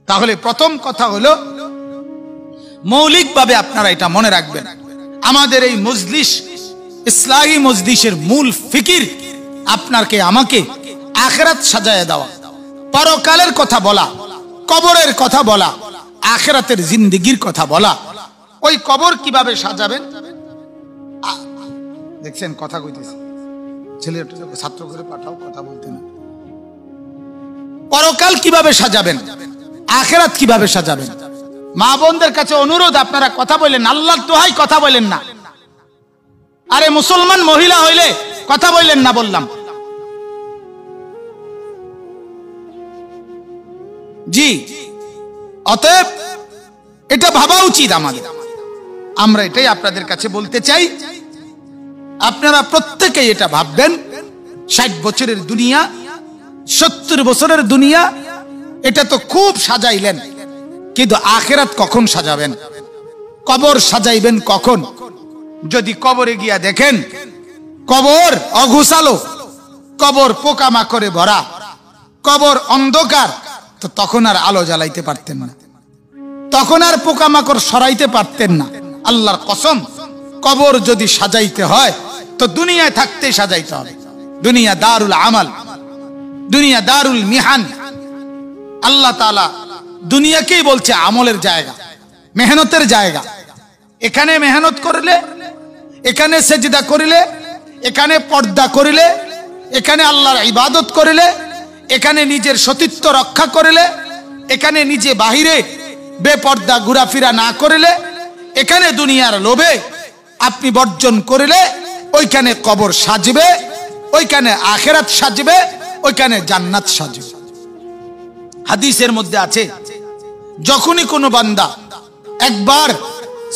তাহলে প্রথম কথা হলো মৌলিকভাবে আপনারা এটা মনে রাখবেন, আমাদের এই মজলিস, ইসলাহি মজলিসের মূল ফিকির আপনাকে আমাকে আখিরাত সাজায় দেওয়া, পরকালের কথা বলা, কবরের কথা বলা, আখিরাতের জিন্দেগির কথা বলা। ওই কবর কিভাবে সাজাবেন দেখছেন, কথা কইতেছে ছেলেটা ছাত্র করে পাঠাও, কথা বলতে না। পরকাল কিভাবে সাজাবেন, আখিরাত কিভাবে সাজাবেন। মা বোনদের কাছে অনুরোধ, আপনারা কথা বলেন, আল্লাহর দোহাই কথা বলেন না। আরে মুসলমান মহিলা হইলে কথা বললেন না বললাম। জি, অতএব এটা ভাবা উচিত আমাদের। আমরা এটাই আপনাদের কাছে বলতে চাই, আপনারা প্রত্যেকেই এটা ভাববেন। 60 বছরের দুনিয়া, 70 বছরের দুনিয়া, এটা তো খুব সাজাইলেন, কিন্তু আখিরাত কখন সাজাবেন? কবর সাজাইবেন কখন? যদি কবরে গিয়া দেখেন কবর অঘোষালো, কবর পোকামাকড়ে ভরা, কবর অন্ধকার, তো তখন আর আলো জ্বালাইতে পারতেন না, তখন আর পোকামাকড় সরাইতে পারতেন না। আল্লাহর কসম, কবর যদি সাজাইতে হয় তো দুনিয়ায় থাকতে সাজাইতে হবে। দুনিয়া দারুল আমাল, দুনিয়া দারুল মিহান। আল্লাহ তাআলা দুনিয়াকেই বলছে আমলের জায়গা, মেহনতের জায়গা। এখানে মেহনত করলে, এখানে সেজদা করিলে, এখানে পর্দা করিলে, এখানে আল্লাহর ইবাদত করিলে, এখানে নিজের সতীত্ব রক্ষা করিলে, এখানে নিজে বাহিরে বেপর্দা ঘোরাফেরা না করিলে, এখানে দুনিয়ার লোভে আপনি বর্জন করিলে, ওইখানে কবর সাজবে, ওইখানে আখিরাত সাজবে, ওইখানে জান্নাত সাজবে। হাদিসের মধ্যে আছে, যখনই কোনো বান্দা একবার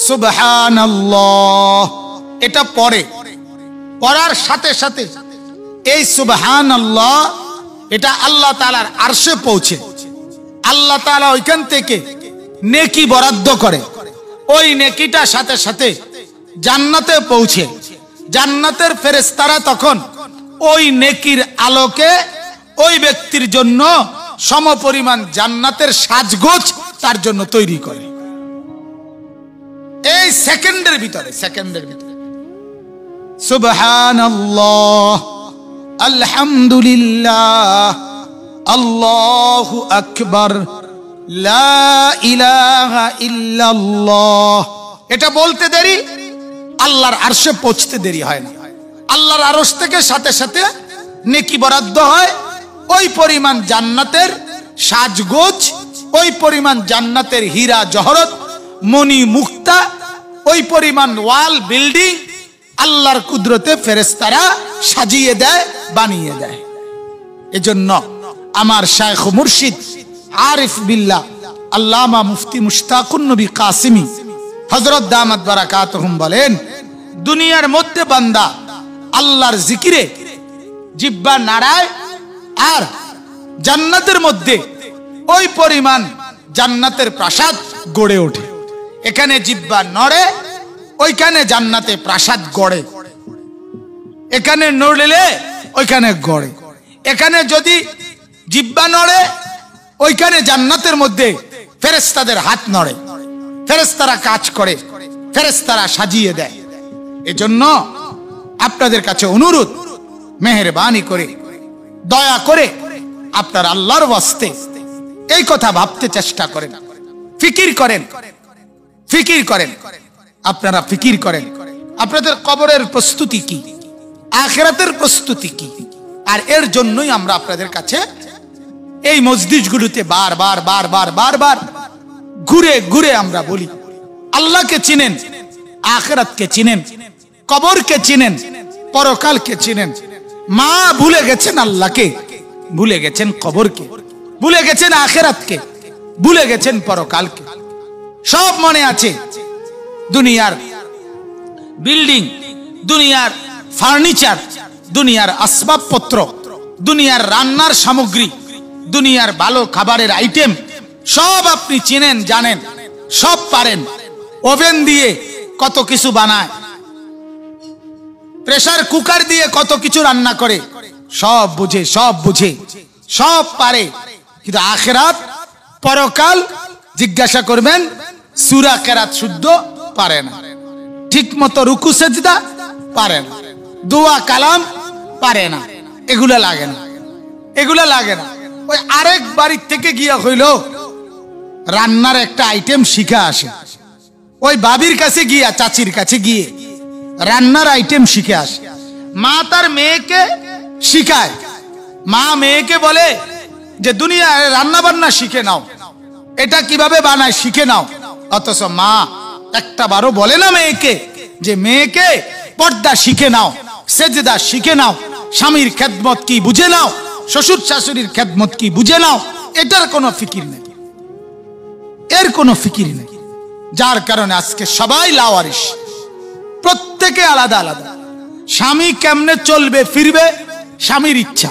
সুবহানাল্লাহ এটা পড়ে, পড়ার সাথে সাথে এই সুবহানাল্লাহ এটা আল্লাহ তাআলার আরশে পৌঁছে, আল্লাহ তাআলা ওইখান থেকে নেকি বরাদ্দ করে। ওই নেকিটা সাথে সাথে জান্নাতে পৌঁছে। জান্নাতের ফেরেশতারা তখন ওই নেকির আলোকে ওই ব্যক্তির জন্য সমপরিমাণ জান্নাতের সাজগোজ তার জন্য তৈরি করে। এই সেকেন্ডের ভিতরে সুবহানাল্লাহ, আলহামদুলিল্লাহ, আল্লাহু আকবার, লা ইলাহা ইল্লাল্লাহ, এটা বলতে দেরি, আল্লাহর আরশে পৌঁছতে দেরি হয় না। আল্লাহর আরশ থেকে সাথে সাথে নেকি বরাদ্দ হয়, ওই পরিমাণ জান্নাতের সাজগোজ, ওই পরিমাণ জান্নাতের হীরা জহরত, মণি মুক্তা, ওই পরিমাণ ওয়াল বিল্ডিং আল্লাহর কুদরতে ফেরেশতারা সাজিয়ে দেয়, বানিয়ে দেয়। এজন্য আমার শায়খ মুর্শিদ আরিফ বিল্লাহ আল্লামা মুফতি মুশতাকুন নবী কাসিমি হযরত দামাত বারাকাতুহুম বলেন, দুনিয়ার মধ্যে বান্দা আল্লাহর জিকিরে জিহ্বা নাড়ায়, আর জান্নাতের মধ্যে ওই পরিমাণ জান্নাতের প্রাসাদ গড়ে ওঠে। এখানে জিহ্বা নড়ে, ওইখানে জান্নাতে প্রাসাদ গড়ে। এখানে নড়লে ওইখানে গড়ে। এখানে যদি জিহ্বা নড়ে, ওইখানে জান্নাতের মধ্যে ফেরেশতাদের হাত নড়ে, ফেরেশতারা কাজ করে, ফেরেশতারা সাজিয়ে দেয়। এজন্য আপনাদের কাছে অনুরোধ, মেহেরবানি করে, দয়া করে আপনার আল্লাহর ওয়াস্তে এই কথা ভাবতে চেষ্টা করেন, ফিকির করেন, ফিকির করেন। আপনারা ফিকির করেন আপনাদের কবরের প্রস্তুতি কি, আখিরাতের প্রস্তুতি কি। আর এর জন্যই আমরা আপনাদের কাছে এই মসজিদগুলোতে বারবার বারবার বারবার ঘুরে ঘুরে আমরা বলি, আল্লাহকে চিনেন, আখিরাতকে চিনেন, কবরকে চিনেন, পরকালকে চিনেন। মা ভুলে গেছেন আল্লাহকে, ভুলে গেছেন কবরকে, ভুলে গেছেন আখিরাতকে, ভুলে গেছেন পরকালকে। সব মনে আছে, দুনিয়ার বিল্ডিং, দুনিয়ার ফার্নিচার, দুনিয়ার আসবাবপত্র, দুনিয়ার রান্নার সামগ্রী, দুনিয়ার ভালো খাবারের আইটেম সব আপনি চিনেন, জানেন, সব পারেন। ওভেন দিয়ে কত কিছু বানায়, প্রেসার কুকার দিয়ে কত কিছু রান্না করে, সব বুঝে, সব বুঝে, সব পারে। কিন্তু আখিরাত পরকাল জিজ্ঞাসা করবেন, সূরা কেরাত শুদ্ধ পারে না, ঠিক মতো রুকু সেজদা পারে না, দোয়া কালাম পারে না, এগুলা লাগে না, এগুলা লাগে না। ওই আরেক বাড়ির থেকে গিয়া হইল রান্নার একটা আইটেম শিখা আসে, ওই বাবির কাছে গিয়া, চাচির কাছে গিয়ে রান্নার আইটেম শিখে আসে। মা তার মেয়েকে শিখায়, মা মেয়েকে বলে যে দুনিয়ায় রান্না বান্না শিখে নাও, এটা কিভাবে বানায় শিখে নাও। অথচ মা একটা বারও বলে না মেয়েকে যে মেয়েকে পর্দা শিখে নাও, সেজদা শিখে নাও, স্বামীর খেদমত কি বুঝে নাও, শ্বশুর শাশুড়ির খেদমত কি বুঝে নাও। এটার কোনো ফিকির নেই, এর কোনো ফিকির নেই। যার কারণে আজকে সবাই লাওয়ারিস, প্রত্যেকে আলাদা আলাদা। স্বামী কেমনে চলবে ফিরবে স্বামীর ইচ্ছা,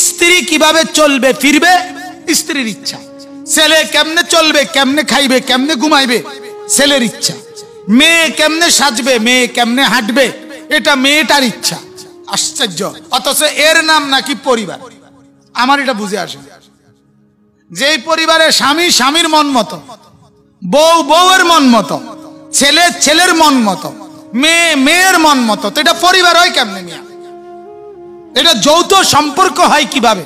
স্ত্রী কিভাবে চলবে ফিরবে স্ত্রীর ইচ্ছা, ছেলে কেমনে চলবে, কেমনে খাইবে, কেমনে ঘুমাইবে ছেলের ইচ্ছা, মেয়ে কেমনে সাজবে, মেয়ে কেমনে হাঁটবে এটা মেয়েটার ইচ্ছা। আশ্চর্য! অথচ এর নাম নাকি পরিবার। আমার এটা বুঝে আসে, যে পরিবারে স্বামী স্বামীর মন মতো, বউ বউয়ের মন মতো, ছেলে ছেলের মন মতো, মেয়ে মেয়ের মন মতো, তো এটা পরিবার হয় কেমনে মিয়া? এটা যৌথ সম্পর্ক হয় কিভাবে?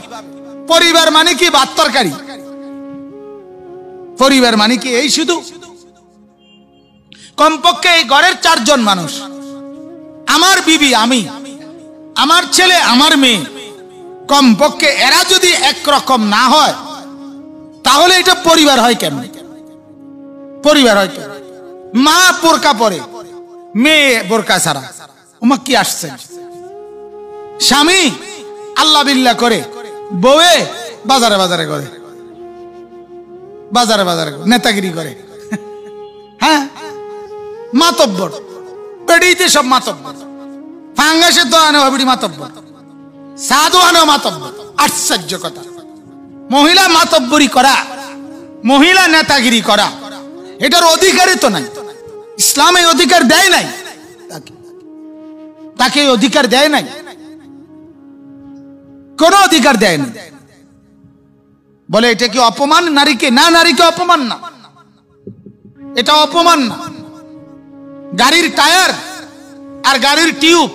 পরিবার মানে কি ভাত তরকারি? পরিবার মানে কি এই শুধু? কমপক্ষে এই ঘরের 4 জন মানুষ, আমার বিবি, আমি, আমার ছেলে, আমার মেয়ে, কমপক্ষে এরা যদি একরকম না হয় তাহলে এটা পরিবার হয় কেমনে? পরিবার হয় কেমনে? মা বোরকা পরে, মেয়ে বোরকা ছাড়া, ওমা কি আসছে? স্বামী আল্লাহ বিল্লাহ করে, বউয়ে বাজারে বাজারে করে, বাজারে বাজারে নেতাগিরি করে। হ্যাঁ, মাতব্বর বেড়িতে সব মাতব্বর, ফাঙ্গাসের তো আনে হবিড়ি মাতব্বর, সাধু আনে মাতব্বর। আশ্চর্য কথা! মহিলা মাতব্বরি করা, মহিলা নেতাগিরি করা, এটার অধিকারই তো নাই। ইসলাম এই অধিকার দেয় নাই, তাকে এই অধিকার দেয় নাই, কোন অধিকার দেয় না। বলে এটা কি অপমান নারীকে? না, নারীকে অপমান না, এটা অপমান না। গাড়ির টায়ার আর গাড়ির টিউব,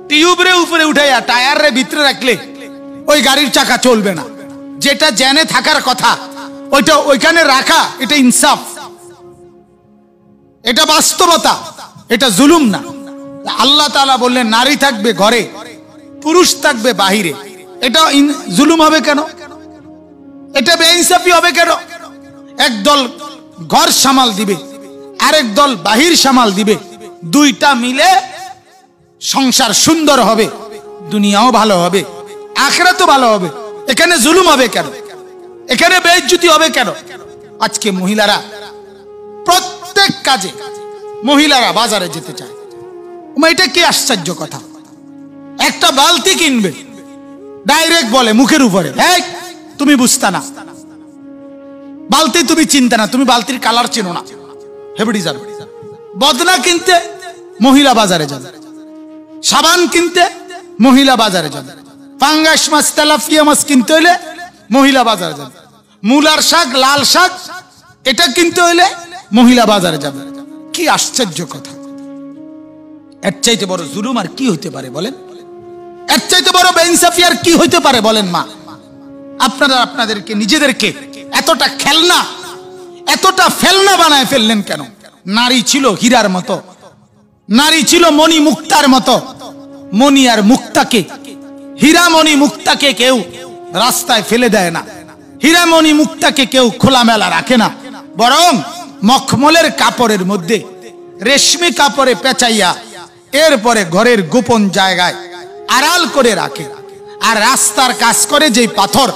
টিউব রে উপরে উঠাইয়া টায়ার রে ভিতরে রাখলে ওই গাড়ির চাকা চলবে না। যেটা জেনে থাকার কথা ওইটা ওইখানে রাখা, এটা ইনসাফ, এটা বাস্তবতা, এটা জুলুম না। আল্লাহ তাআলা বললেন নারী থাকবে ঘরে, পুরুষ থাকবে বাহিরে। এটা জুলুম হবে কেন? এটা বেইনসাফি হবে কেন? একদল ঘর সামাল দিবে, আরেক দল বাহির সামাল দিবে, দুইটা মিলে সংসার সুন্দর হবে, দুনিয়াও ভালো হবে, আখিরাতও ভালো হবে। এখানে জুলুম হবে কেন? এখানে বেইজ্জতি হবে কেন? আজকে মহিলারা প্রত্যেক কাজে, মহিলারা বাজারে যেতে চায়, এটা কি আশ্চর্য কথা! একটা বালতি কিনবে, ডাইরেক্ট বলে মুখের উপরে, এই তুমি বুঝতা না, বালতি তুমি চিনতে না, তুমি বালতির কালার চেনো না, হেবড়ি যাবে। বদনা কিনতে মহিলা বাজারে যাবে, সাবান কিনতে মহিলা বাজারে যাবে, পাঙ্গাস মাছ, তেলাপিয়া মাছ কিনতে হইলে মহিলা বাজারে যাবে, মূলার শাক, লাল শাক এটা কিনতে হইলে মহিলা বাজারে যাবে। কি আশ্চর্য কথা! এর চাইতে বড় জুলুম আর কি হইতে পারে বলেন? এর চাইতে বড় বেইনসাফি আর কি হইতে পারে বলেন? মা, আপনারা আপনাদেরকে নিজেদেরকে এতটা খেলনা, এতটা ফেলনা বানায় ফেললেন কেন? নারী ছিল হীরার মতো, নারী ছিল মণি মুক্তার মতো। মণি আর মুক্তাকে, হীরামণি মুক্তাকে কেউ রাস্তায় ফেলে দেয় না, হীরামণি মুক্তাকে কেউ খোলামেলা রাখে না, বরং মখমলের কাপড়ের মধ্যে রেশমি কাপড়ে পেঁচাইয়া এরপরে ঘরের গোপন জায়গায় আড়াল করে রাখে। আর রাস্তার কাজ করে যেই পাথর,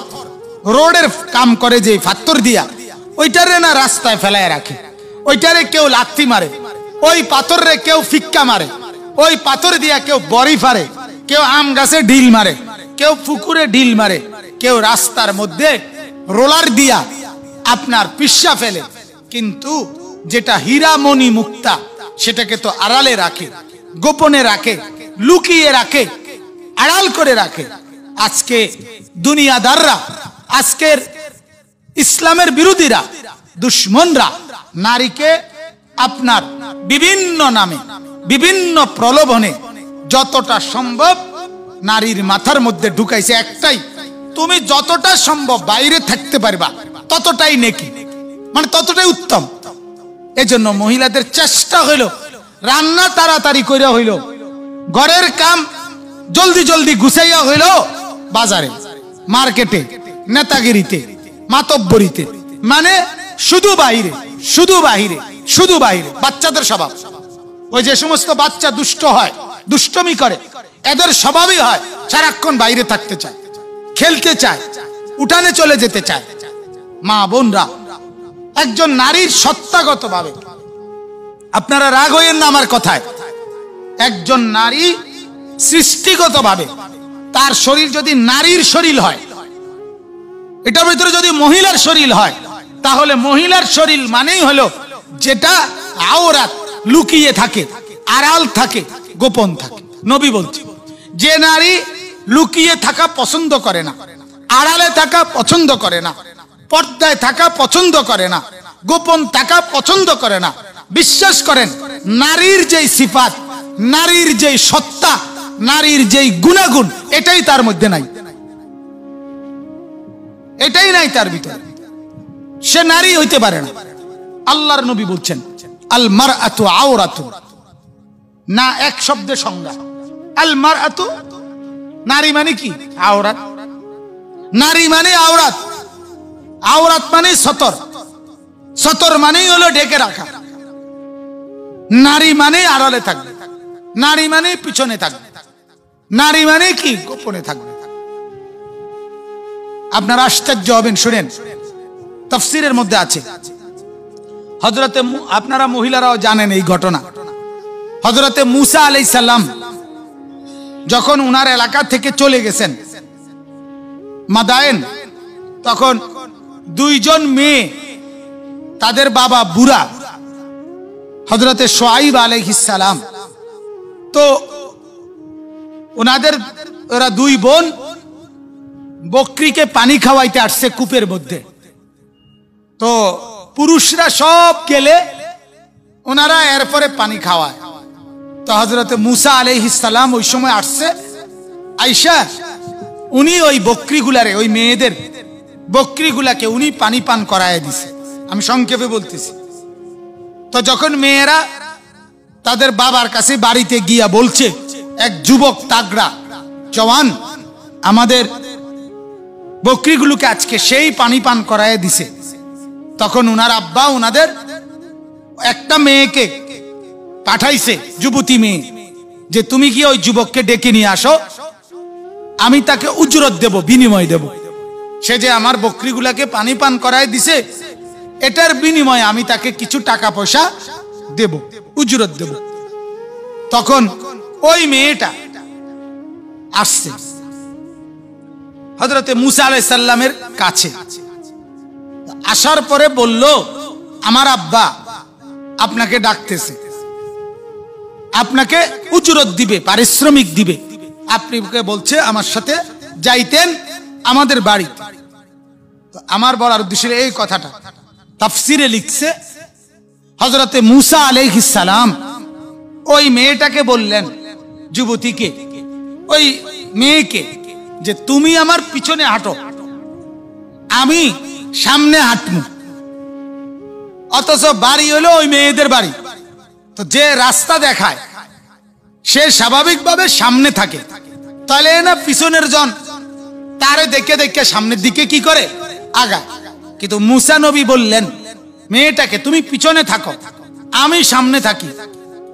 রোডের কাম করে যেই পাথর দিয়া, ওইটারে না রাস্তায় ফেলায় রাখে, ওইটারে কেউ লাথি মারে, ওই পাথরে কেউ ফিক্কা মারে, ওই পাথর দিয়া কেউ বড়ি ফারে, কেউ আম গাছে ঢিল মারে, কেউ পুকুরে ঢিল মারে, কেউ রাস্তার মধ্যে রোলার দিয়া আপনার পিস্সা ফেলে। কিন্তু যেটা হীরামণি মুক্তা সেটাকে তো আড়ালে রাখে, গোপনে রাখে, লুকিয়ে রাখে, আড়াল করে রাখে। আজকে দুনিয়াদাররা, আজকের ইসলামের বিরোধীরা, দুশ্মনরা নারীকে আপনার বিভিন্ন নামে, বিভিন্ন প্রলোভনে যতটা সম্ভব নারীর মাথার মধ্যে ঢুকাইছে একটাই, তুমি যতটা সম্ভব বাইরে থাকতে পারবা ততটাই নেকি, মানে ততটাই উত্তম। এজন্য মহিলাদের চেষ্টা হইল রান্না তাড়াতাড়ি কইরা হইল, ঘরের কাম জলদি জলদি গুছাইয়া হইল, বাজারে, মার্কেটে, নেতাগিরিতে, মাতব্বরিতে, মানে শুধু বাইরে, শুধু বাইরে, শুধু বাইরে। বাচ্চাদের স্বভাব, ওই যে সমস্ত বাচ্চা দুষ্ট হয়, দুষ্টমি করে, এদের স্বভাবই হয় সারাক্ষণ বাইরে থাকতে চায়, খেলতে চায়, উঠানে চলে যেতে চায়। মা বোনরা, একজন নারীর সত্তাগত ভাবে, আপনারা রাগ হইয়েন না আমার কথায়, একজন নারী সৃষ্টিগত ভাবে তার শরীর যদি নারীর শরীর হয়, এটার ভিতরে যদি মহিলার শরীর হয়, তাহলে মহিলার শরীর মানেই হলো যেটা আওরাত, লুকিয়ে থাকে, আড়াল থাকে, গোপন থাকে। নবী বলছে যে নারী লুকিয়ে থাকা পছন্দ করে না, আড়ালে থাকা পছন্দ করে না, পর্দায় থাকা পছন্দ করে না, গোপন থাকা পছন্দ করে না, বিশ্বাস করেন নারীর যেই সিফাত, নারীর যেই সত্তা, নারীর যেই গুণাগুণ, এটাই তার মধ্যে নাই, এটাই নাই তার ভিতরে, সে নারী হইতে পারে না। আল্লাহর নবী বলছেন আল মারআতু আওরাতু, না এক শব্দে সংজ্ঞা। আল মারআতু, নারী মানে কি? আওরাত। নারী মানে আওরাত, আওরাত মানে সতর, সতর মানেই হলো ঢেকে রাখা। নারী মানে আড়ালে থাকবে, নারী মানে পিছনে থাকবে, নারী মানে কি? গোপনে থাকবে। আপনারা আশ্চর্য হবেন, শুনেন, তাফসীরের মধ্যে আছে, হযরতে, আপনারা মহিলারাও জানেন এই ঘটনা, হযরতে মূসা আলাইহিস সালাম যখন উনার এলাকা থেকে চলে গেছেন মাদায়েন, তখন দুইজন মেয়ে, তাদের বাবা বুড়া, হযরতে শুআইব আলাইহিস সালাম, তো ওনাদের, ওরা দুই বোন বকরিকে পানি খাওয়াইতে আসছে কূপের মধ্যে। তো পুরুষরা সব গেলে ওনারা এরপরে পানি খাওয়ায়। তো হযরতে মূসা আলাইহিস সালাম ওই সময় আসছে, আয়েশা উনি ওই বকরিগুলারে, ওই মেয়েদের বকরিগুলাকে উনি পানি পান করায় দিছে। আমি সংক্ষেপে বলতেছি। তো যখন মেয়েরা তাদের বাবার কাছে বাড়িতে গিয়া বলছে, এক যুবক তাগড়া জওয়ান আমাদের বকরিগুলোকে আজকে সেই পানি পান করায় দিছে, তখন উনার আব্বা উনাদের একটা মেয়েকে পাঠাইছে, যুবতী মেয়ে, যে তুমি কি ওই যুবককে ডেকে নিয়ে আসো, আমি তাকে উজরত দেব, বিনিময় দেব, সে যে আমার বকরিগুলাকে পানি পান করায় দিছে, এটার বিনিময়ে আমি তাকে কিছু টাকা পয়সা দেব, উজরত দেব। তখন ওই মেয়েটা আসছে হযরতে মূসা আলাইহিস সালামের কাছে, আসার পরে বলল, আমার আব্বা আপনাকে ডাকতেছে, আপনাকে উজরত দিবে, পারিশ্রমিক দিবে, আপনি বলছে আমার সাথে যাইতেন আমাদের বাড়ি। আমার বলার উদ্দেশ্য এই কথাটা তাফসীরে লিখছে, হযরতে মূসা আলাইহিস সালাম ওই মেয়েটাকে বললেন, যুবতীকে, ওই মেয়েকে, যে তুমি আমার পিছনে হাঁটো, আমি সামনে হাঁটবো। অথচ বাড়ি হলো ওই মেয়েদের বাড়ি, তো যে রাস্তা দেখায় সে স্বাভাবিকভাবে সামনে থাকে, তাহলে না পিছনের জন তারে দেখে দেখে সামনের দিকে কি করে? আগায়। কিন্তু মূসা নবী বললেন মেয়েটাকে, তুমি পিছনে থাকো, আমি সামনে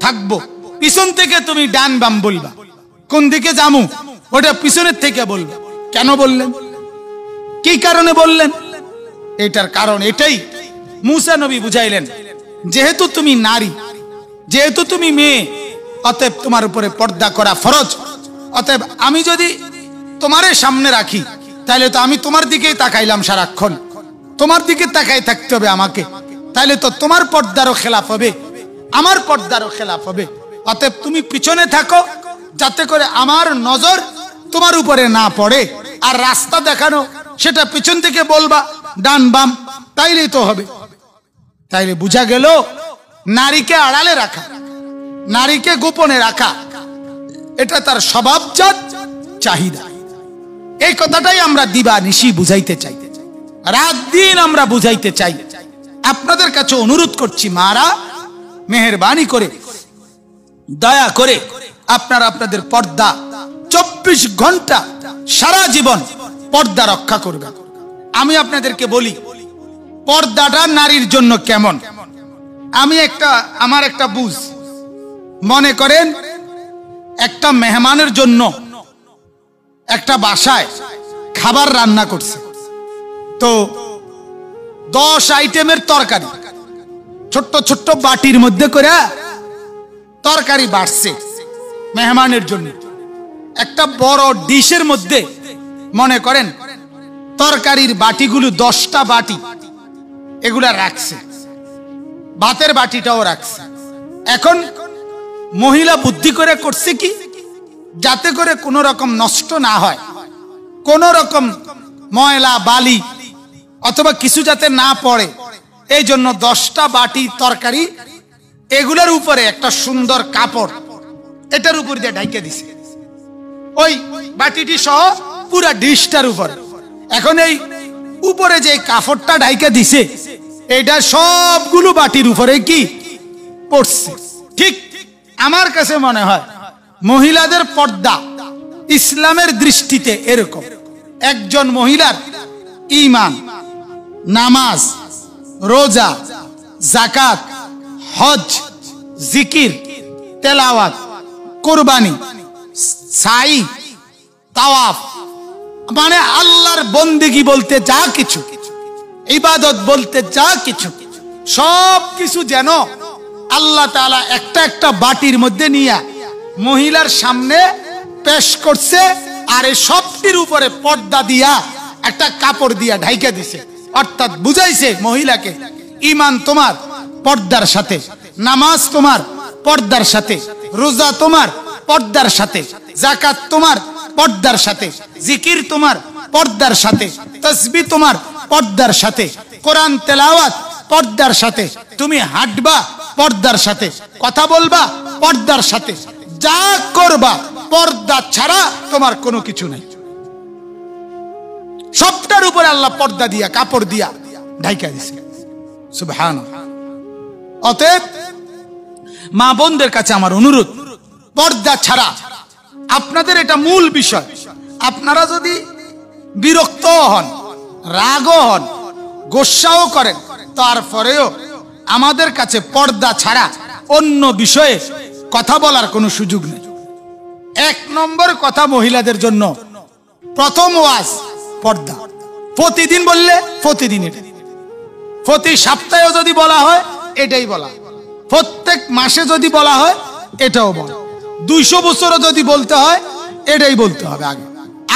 থাকবো, পিছন থেকে তুমি ডান বাম বলবা, কোন দিকে যামু ওটা পিছনের থেকে বলবা। কেন বললেন? কি কারণে বললেন? এটার কারণ এটাই, মূসা নবী বুঝাইলেন, যেহেতু তুমি নারী, যেহেতু তুমি মেয়ে, অতএব তোমার উপরে পর্দা করা ফরজ। অতএব আমি যদি তোমারে সামনে রাখি, তাহলে তো আমি তোমার দিকেই তাকাইলাম সারাক্ষণ, তোমার দিকে তাকাই থাকতে হবে আমাকে, তাহলে তো তোমার পর্দারও খেলাফ হবে, আমার পর্দারও খেলাফ হবে। অতএব তুমি পিছনে থাকো, যাতে করে আমার নজর তোমার উপরে না পড়ে। আর রাস্তা দেখানো সেটা পিছন থেকে বলবা, ডান বাম, তাইলেই তো হবে। তাইলে বুঝা গেল নারীকে আড়ালে রাখা, নারীকে গোপনে রাখা, এটা তার স্বভাবজাত চাহিদা। এই কথাটাই আমরা দিবা নিশি বুঝাইতে চাই, রাত দিন আমরা বুঝাইতে চাই। আপনাদের কাছে অনুরোধ করছি, মারা মেহেরবানি করে, দয়া করে আপনারা আপনাদের পর্দা 24 ঘন্টা সারা জীবন পর্দা রক্ষা করবেন। আমি আপনাদেরকে বলি পর্দাটা নারীর জন্য কেমন। আমার একটা বুঝ, মনে করেন একটা মেহমানের জন্য একটা বাসায় খাবার রান্না করছে, তো 10 আইটেমের তরকারি ছোট্ট ছোট্ট বাটির মধ্যে করে তরকারি বাড়ছে মেহমানের জন্য। একটা বড় ডিশের মধ্যে মনে করেন তরকারির বাটিগুলো 10টা বাটি এগুলা রাখছে, ভাতের বাটিটাও রাখছে। এখন মহিলা বুদ্ধি করে করছে কি, যাতে করে কোনো রকম নষ্ট না হয়, কোন রকম ময়লা বালি অথবা কিছু যাতে না পড়ে, এই জন্য 10টা বাটি তরকারি এগুলোর উপরে একটা সুন্দর কাপড় এটার উপর দিয়ে ঢাইকে দিছে, ওই বাটিটি সহ পুরা ডিশটার উপর। এখন এই উপরে যে কাপড়টা ঢাইকে দিছে এটা সবগুলো বাটির উপরে কি পড়ছে। ঠিক আমার কাছে মনে হয় মহিলাদের পর্দা ইসলামের দৃষ্টিতে এরকম, একজন মহিলার ঈমান, নামাজ, রোজা, যাকাত, হজ, জিকির, তেলাওয়াত, কুরবানি, সাই, তাওয়াফ, মানে আল্লাহর বন্দেগী বলতে যা কিছু, ইবাদত বলতে যা কিছু, সব কিছু যেন আল্লাহ তাআলা একটা একটা বাটির মধ্যে নিয়ে মহিলার সামনে পেশ করছে, আর এই সবটির উপরে পর্দা দিয়া একটা কাপড় দিয়া ঢাইকা দিছে। অর্থাৎ বুঝাইছে মহিলাকে, ঈমান তোমার পর্দার সাথে, নামাজ তোমার পর্দার সাথে, রোজা তোমার পর্দার সাথে, যাকাত তোমার পর্দার সাথে, জিকির তোমার পর্দার সাথে, তাসবিহ তোমার পর্দার সাথে, কোরআন তেলাওয়াত পর্দার সাথে, তুমি হাঁটবা পর্দার সাথে, কথা বলবা পর্দার সাথে, যা করবা পর্দা ছাড়া তোমার কোনো কিছু নাই। সবটার উপরে আল্লাহ পর্দা দিয়া কাপড় দিয়া ঢাইকা দিছে। সুবহানাল্লাহ। অতএব মা বোনদের কাছে আমার অনুরোধ, পর্দা ছাড়া আপনাদের এটা মূল বিষয়। আপনারা যদি বিরক্ত হন, রাগও হন, গোসাও করেন, তারপরেও আমাদের কাছে পর্দা ছাড়া অন্য বিষয়ে কথা বলার কোনো সুযোগ নেই। 1 নম্বর কথা মহিলাদের জন্য, প্রথম ওয়াজ পর্দা। প্রতিদিন বললে প্রতিদিন, এটা প্রতি সপ্তাহে যদি বলা হয় এটাই বলা, প্রত্যেক মাসে যদি বলা হয় এটাও বলা, 200 বছরও যদি বলতে হয় এটাই বলতে হবে।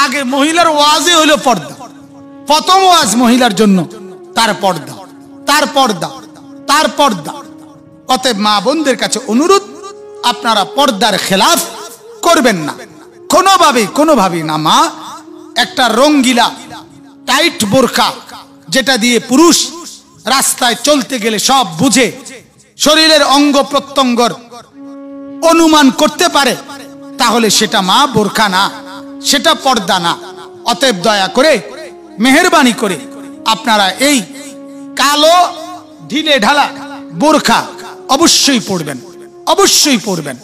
আগে মহিলার ওয়াজই হলো পর্দা। প্রথম ওয়াজ মহিলার জন্য তার পর্দা, তার পর্দা, তার পর্দা। অতএব মা বোনদের কাছে অনুরোধ, আপনারা পর্দার খেলাফ করবেন না কোনোভাবেই না। মা একটা রঙ্গিলা টাইট বোরকা, যেটা দিয়ে পুরুষ রাস্তায় চলতে গেলে সব বুঝে, শরীরের অঙ্গ প্রত্যঙ্গর অনুমান করতে পারে, তাহলে সেটা মা বোরকা না, সেটা পর্দা না। অতএব দয়া করে, মেহেরবানি করে আপনারা এই কালো ঢিলে ঢালা বোরকা অবশ্যই পড়বেন, অবশ্যই পড়বেন,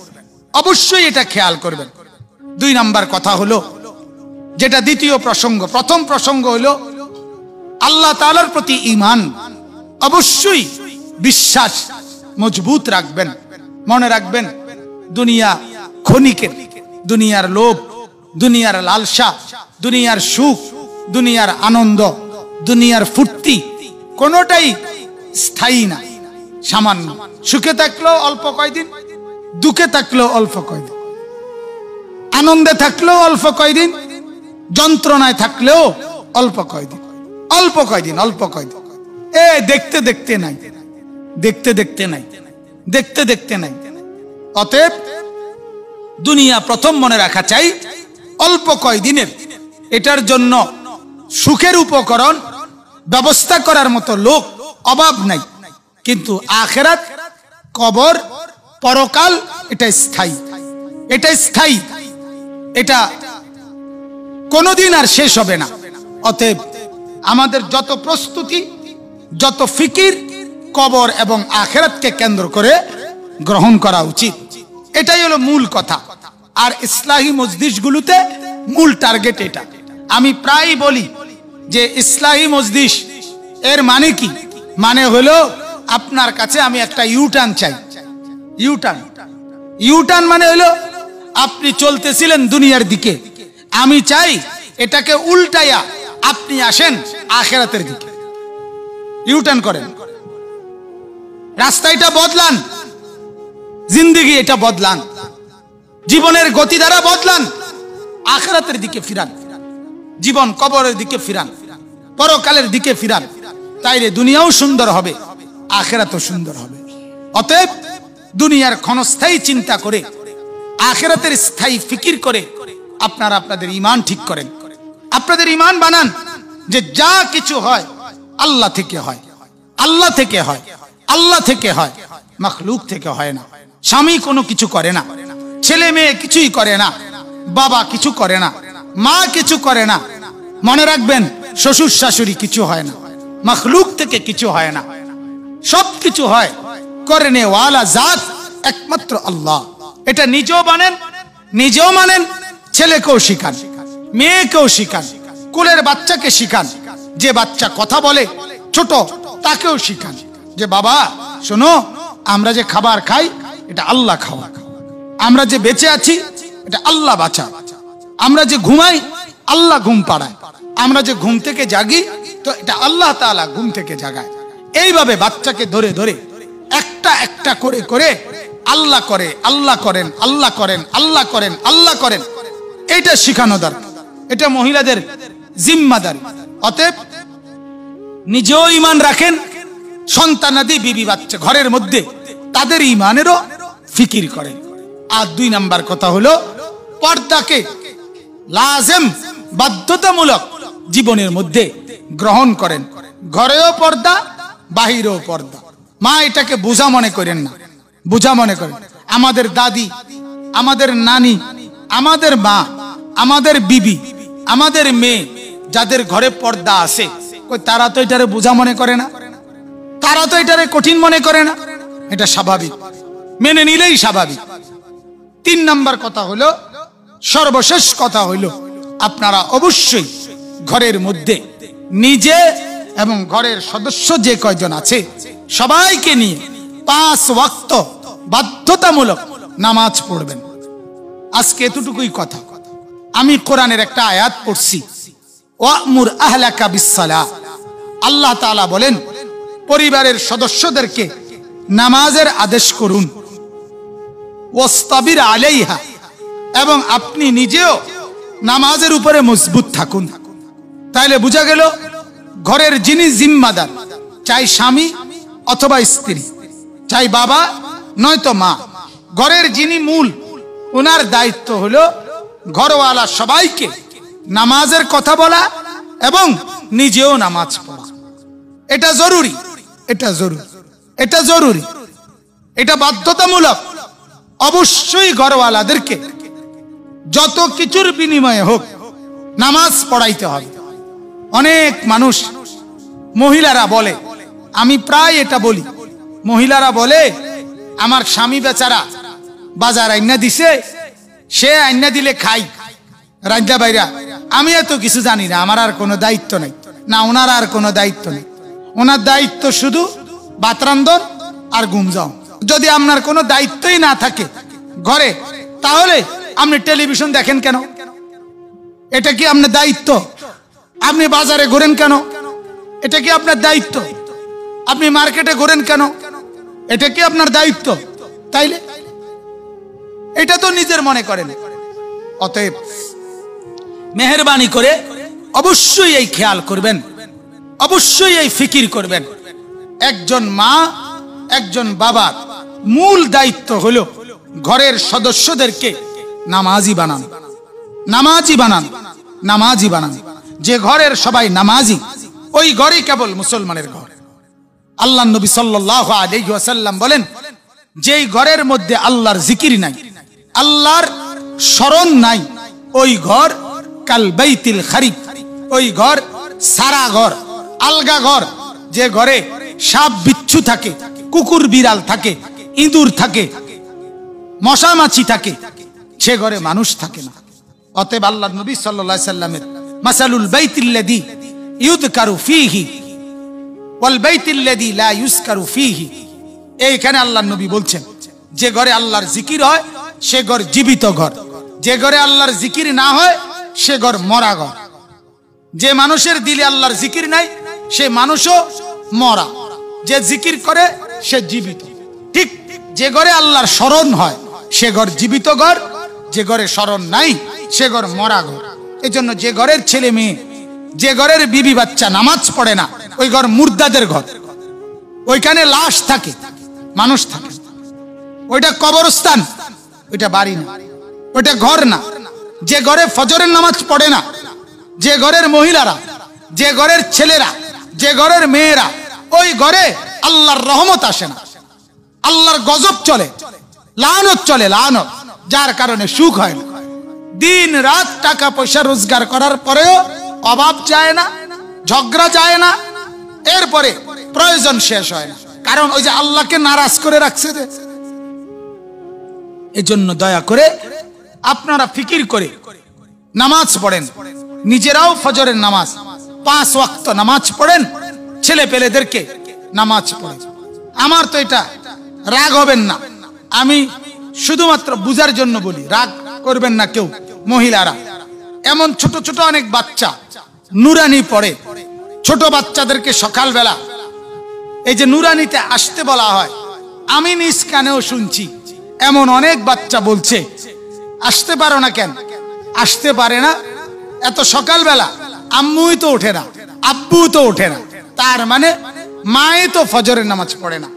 অবশ্যই এটা খেয়াল করবেন। 2 নাম্বার কথা হলো, যেটা দ্বিতীয় প্রসঙ্গ। প্রথম প্রসঙ্গ হলো আল্লাহ তাআলার প্রতি ঈমান, অবশ্যই বিশ্বাস মজবুত রাখবেন। মনে রাখবেন, দুনিয়া ক্ষণিকের, দুনিয়ার লোভ, দুনিয়ার লালসা, দুনিয়ার সুখ, দুনিয়ার আনন্দ, দুনিয়ার ফুর্তি কোনোটাই স্থায়ী না, সামান্য। সুখে থাকলেও অল্প কয়দিন, দুঃখে থাকলেও অল্প কয়দিন, আনন্দে থাকলেও অল্প কয়দিন, যন্ত্রণায় থাকলেও অল্প কয়দিন, অল্প কয়দিন, অল্প কয়দিন। দেখতে দেখতে নাই, দেখতে দেখতে নাই, দেখতে দেখতে নাই। অতএব দুনিয়া প্রথম মনে রাখা চাই অল্প কয়দিনের। এটার জন্য সুখের উপকরণ ব্যবস্থা করার মতো লোক অভাব নাই। কিন্তু আখিরাত, কবর, পরকাল এটা স্থায়ী, এটা স্থায়ী, এটা কোনোদিন আর শেষ হবে না। অতএব আমাদের যত প্রস্তুতি, যত ফিকির কবর এবং আখিরাতকে কেন্দ্র করে গ্রহণ করা উচিত। এটাই হলো মূল কথা। আর ইসলাহি মজলিসগুলোতে মূল টার্গেট এটা। আমি প্রায় বলি যে ইসলাহি মজলিস এর মানে কি? মানে হলো আপনার কাছে আমি একটা ইউটার্ন চাই। ইউটার্ন মানে হলো আপনি চলতেছিলেন দুনিয়ার দিকে, আমি চাই এটাকে উল্টাইয়া আপনি আসেন আখিরাতের দিকে। ইউটার্ন করেন, রাস্তা এটা বদলান, জিন্দেগি এটা বদলান, জীবনের গতিধারা বদলান, আখিরাতের দিকে ফিরান, জীবন কবরের দিকে ফিরান, পরকালের দিকে ফিরান। তাইলে দুনিয়াও সুন্দর হবে, আখিরাতও সুন্দর হবে। অতএব দুনিয়ার ক্ষণস্থায়ী চিন্তা করে, আখিরাতের স্থায়ী ফিকির করে আপনারা আপনাদের ঈমান ঠিক করেন, আপনাদের ঈমান বানান যে যা কিছু হয় আল্লাহ থেকে হয়, আল্লাহ থেকে হয়, আল্লাহ থেকে হয়, মাখলুক থেকে হয় না। স্বামী কোনো কিছু করে না, ছেলে মেয়ে কিছুই করে না, বাবা কিছু করে না, মা কিছু করে না। মনে রাখবেন, শ্বশুর শাশুড়ি কিছু হয় না, মাখলুক থেকে কিছু হয় না। সব কিছু হয় করনে ওয়ালা জাত একমাত্র আল্লাহ। এটা নিজেও মানেন, ছেলেকেও শিখান, মেয়েকেও শিখান, কোলের বাচ্চাকে শিখান। যে বাচ্চা কথা বলে ছোট, তাকেও শিখান যে বাবা শোনো, আমরা যে খাবার খাই এটা আল্লাহ খাওয়া, আমরা যে বেঁচে আছি এটা আল্লাহ বাঁচা, আমরা যে ঘুমাই আল্লাহ ঘুম পাড়ায়, আমরা যে ঘুম থেকে জাগি তো এটা আল্লাহ তাআলা ঘুম থেকে জাগায়। এইভাবে বাচ্চাকে ধরে ধরে একটা একটা করে করে আল্লাহ করে, আল্লাহ করেন, আল্লাহ করেন, আল্লাহ করেন, আল্লাহ করেন, এটা শিখানো দরকার। এটা মহিলাদের জিম্মাদারি। অতএব নিজেও ঈমান রাখেন, সন্তানাদি বিবি বাচ্চা ঘরের মধ্যে তাদের ঈমানেরও ফিকির করেন। আর 2 নাম্বার কথা হলো পর্দাকে লাজেম, বাধ্যতামূলক জীবনের মধ্যে গ্রহণ করেন। ঘরেও পর্দা, বাহিরেও পর্দা। মা এটাকে বোঝা মনে করেন না, বোঝা মনে করেন। আমাদের দাদি, আমাদের নানি, আমাদের মা, আমাদের বিবি, আমাদের মেয়ে যাদের ঘরে পর্দা আছে, তারা তো এটারে বোঝা মনে করে না, তারা তো এটারে কঠিন মনে করে না। এটা স্বাভাবিক, মেনে নিলেই স্বাভাবিক। 3 নাম্বার কথা হলো, সর্বশেষ কথা হলো, আপনারা অবশ্যই ঘরের মধ্যে নিজে এবং ঘরের সদস্য যে কয়জন আছে সবাইকে নিয়ে 5 ওয়াক্ত বাধ্যতামূলক নামাজ পড়বেন। আজকে এতটুকুই কথা। আমি কোরআনের একটা আয়াত পড়ছি, ওয়ামুর আহলাকা বিসসালাহ। আল্লাহ তাআলা বলেন, পরিবারের সদস্যদেরকে নামাজের আদেশ করুন, ওয়াস্তাবির আলাইহা, এবং আপনি নিজেও নামাজের উপরে মজবুত থাকুন। তাইলে বোঝা গেল ঘরের যিনি জিম্মাদার, চাই স্বামী অথবা স্ত্রী, চাই বাবা নয়তো মা, ঘরের যিনি মূল, ওনার দায়িত্ব হলো ঘরওয়ালা সবাইকে নামাজের কথা বলা এবং নিজেও নামাজ পড়া। এটা জরুরি, এটা জরুরি, এটা জরুরি, এটা বাধ্যতামূলক। অবশ্যই ঘরওয়ালাদেরকে যত কিছুর বিনিময়ে হোক নামাজ পড়াইতে হবে। অনেক মানুষ, মহিলারা বলে, আমি প্রায় এটা বলি, মহিলারা বলে আমার স্বামী বেচারা বাজার আইনা দিছে, সে আইনা দিলে খাই রাজ্যা বাইরা, আমি এত কিছু জানি না, আমার আর কোনো দায়িত্ব নেই। না, ওনার আর কোনো দায়িত্ব নেই, ওনার দায়িত্ব শুধু ভাত রান্ধন আর ঘুম যাও। যদি আপনার কোনো দায়িত্বই না থাকে ঘরে, তাহলে আপনি টেলিভিশন দেখেন কেন? এটা কি আপনার দায়িত্ব? আপনি বাজারে ঘোরেন কেন? এটা কি আপনার দায়িত্ব? আপনি মার্কেটে ঘোরেন কেন? এটা কি আপনার দায়িত্ব? তাইলে এটা তো নিজের মনে করেন। অতএব মেহেরবানি করে অবশ্যই এই খেয়াল করবেন, অবশ্যই এই ফিকির করবেন। একজন মা, একজন বাবার মূল দায়িত্ব হলো ঘরের সদস্যদেরকে নামাজি বানানো, নামাজি বানানো, নামাজি বানানো। যে ঘরের সবাই নামাজি, ওই ঘরই কেবল মুসলমানের ঘর। আল্লাহ নবী সাল্লাল্লাহু আলাইহি ওয়াসাল্লাম বলেন, যেই ঘরের মধ্যে আল্লাহর জিকির নাই, আল্লাহর স্মরণ নাই, ওই ঘর কাল বাইতিল খারিব, ওই ঘর সারা ঘর, আলগা ঘর। যে ঘরে সাপ বিচ্ছু থাকে, কুকুর বিড়াল থাকে, ইঁদুর থাকে, মশা মাছি থাকে, সে ঘরে মানুষ থাকে না। অতএব আল্লাহ নবী সাল্লাল্লাহু আলাইহি সাল্লামের মাসালুল বাইতিল্লাযী ইউযকারু ফীহি ওয়াল বাইতিল্লাযী লা ইউযকারু ফীহি, এইখানে আল্লাহ নবী বলছেন যে ঘরে আল্লাহর জিকির হয় সে ঘর জীবিত ঘর, যে ঘরে আল্লাহর জিকির না হয় সে ঘর মরা ঘর। যে মানুষের দিলে আল্লাহর জিকির নাই সে মানুষও মরা, যে জিকির করে সে জীবিত। ঠিক যে ঘরে আল্লাহর স্মরণ হয় সে ঘর জীবিত ঘর, যে ঘরে স্মরণ নাই সে ঘর মরা ঘর। এই জন্য যে ঘরের ছেলে মেয়ে, যে ঘরের বিবি বাচ্চা নামাজ পড়ে না, ওই ঘর মুর্দাদের ঘর। ওইখানে লাশ থাকে, মানুষ থাকে। ওইটা কবরস্থান, ওইটা বাড়ি না, ওইটা ঘর না। যে ঘরে ফজরের নামাজ পড়ে না, যে ঘরের মহিলারা, যে ঘরের ছেলেরা, যে ঘরের মেয়েরা, ওই ঘরে আল্লাহর রহমত আসে না, আল্লাহর গজব চলে, লানত চলে, লানত। যার কারণে সুখ হয় না। দিন রাত টাকা পয়সা রোজগার করার পরেও অভাব যায় না, ঝগড়া যায় না, এরপরে প্রয়োজন শেষ হয় না। কারণ ওই যে আল্লাহকে নারাজ করে রাখছে। এই জন্য দয়া করে আপনারা ফিকির করে নামাজ পড়েন, নিজেরাও ফজরের নামাজ 5 ওয়াক্ত নামাজ পড়েন, ছেলে পেলেদেরকে নামাজ পড়েন। আমার তো এটা রাগ হবেন না, আমি শুধুমাত্র বুঝার জন্য বলি, রাগ করবেন না কেউ। মহিলারা এমন ছোট ছোট অনেক বাচ্চা নুরানি পড়ে, ছোট বাচ্চাদেরকে সকালবেলা এই যে নুরানিতে আসতে বলা হয়, আমি নিজ কানেও শুনছি এমন অনেক বাচ্চা বলছে আসতে পারো না কেন? আসতে পারে না, এত সকালবেলা আম্মুই তো ওঠে না, আব্বু তো ওঠে না, তার মানে মাই তো ফজরের নামাজ পড়ে না,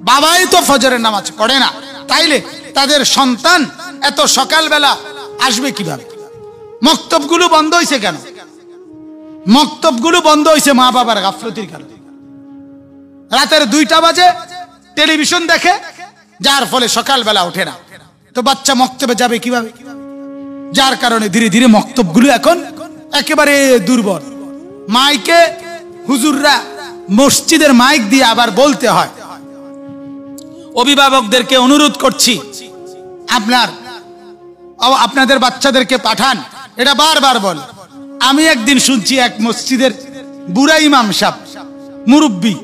বাবাই তো ফজরের নামাজ পড়ে না, তাইলে তাদের সন্তান এত সকালবেলা আসবে কিভাবে? মক্তবগুলো বন্ধ হয়েছে কেন? মক্তবগুলো বন্ধ হয়েছে মা বাবার গাফলতির কারণে। রাতের 2টা বাজে টেলিভিশন দেখে, যার ফলে সকালবেলা ওঠে না। তো বাচ্চা মক্তবে যাবে কিভাবে? যার কারণে ধীরে ধীরে মক্তবগুলো এখন একেবারে দুর্বল। মাইকে হুজুররা মসজিদের মাইক দিয়ে আবার বলতে হয়। অভিভাবকদেরকে অনুরোধ করছি, আপনাদের বাচ্চাদেরকে পাঠান, এটা বারবার বল। আমি একদিন শুনছি এক মসজিদের বুড়া ইমাম সাহেব, মুরব্বী,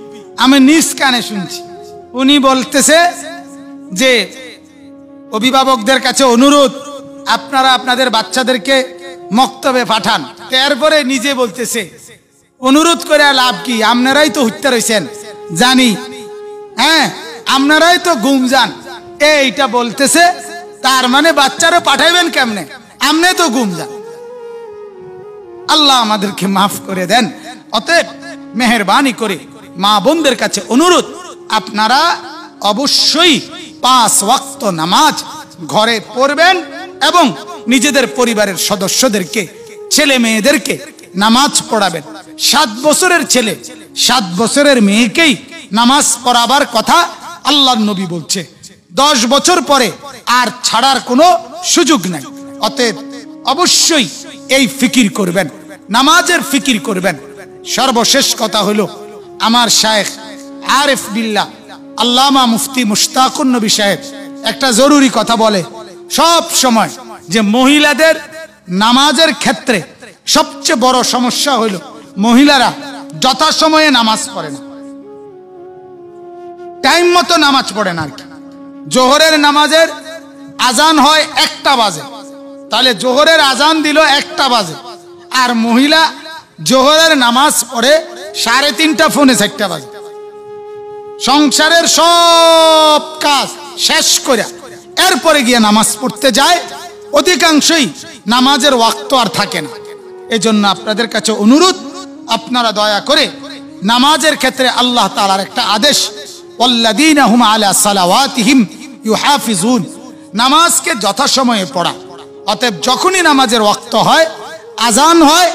আমি নিজ কানে শুনছি, উনি বলতেছে যে অভিভাবকদের কাছে অনুরোধ, আপনারা আপনাদের বাচ্চাদেরকে মক্তবে পাঠান। তারপরে নিজে বলতেছে অনুরোধ করে লাভ কি, আপনারাই তো হত্যা রয়েছেন জানি, হ্যাঁ আপনারাই তো ঘুম যান, এইটা বলতেছে। তার মানে বাচ্চারা পাঠাইবেন কেমনে? আপনি তো ঘুম যান। আল্লাহ আমাদেরকে মাফ করে দেন। অতএব মেহেরবানি করে মা বোনদের কাছে অনুরোধ, আপনারা অবশ্যই 5 ওয়াক্ত নামাজ ঘরে পড়বেন এবং নিজেদের পরিবারের সদস্যদেরকে, ছেলে মেয়েদেরকে নামাজ পড়াবেন। 7 বছরের ছেলে 7 বছরের মেয়েকেই নামাজ পড়াবার কথা আল্লাহর নবী বলছে। 10 বছর পরে আর ছাড়ার কোনো সুযোগ নাই। অতএব অবশ্যই এই ফিকির করবেন, নামাজের ফিকির করবেন। সর্বশেষ কথা হলো, আমার শায়েখ আরিফ বিল্লাহ আল্লামা মুফতি মুশতাকুন নবী সাহেব একটা জরুরি কথা বলে সব সময়, যে মহিলাদের নামাজের ক্ষেত্রে সবচেয়ে বড় সমস্যা হলো মহিলারা যথাসময়ে নামাজ পড়ে না, টাইম মতো নামাজ পড়ে না। আর কি, জোহরের নামাজের আজান হয় 1টা বাজে, তাহলে জোহরের আজান দিল 1টা বাজে, আর মহিলা জোহরের নামাজ পড়ে 3:30 ফোনে 4টা বাজে। সংসারের সব কাজ শেষ করে এরপরে গিয়ে নামাজ পড়তে যায়, অধিকাংশই নামাজের ওয়াক্ত আর থাকে না। এজন্য আপনাদের কাছে অনুরোধ, আপনারা দয়া করে নামাজের ক্ষেত্রে আল্লাহ তাআলার একটা আদেশ, ওয়াল্লাযীনা হুম আলা সালাওয়াতিহিম ইউহাফিজুন, নামাজকে যথাসময়ে পড়া। অতএব যখনই নামাজের ওয়াক্ত হয়, আজান হয়,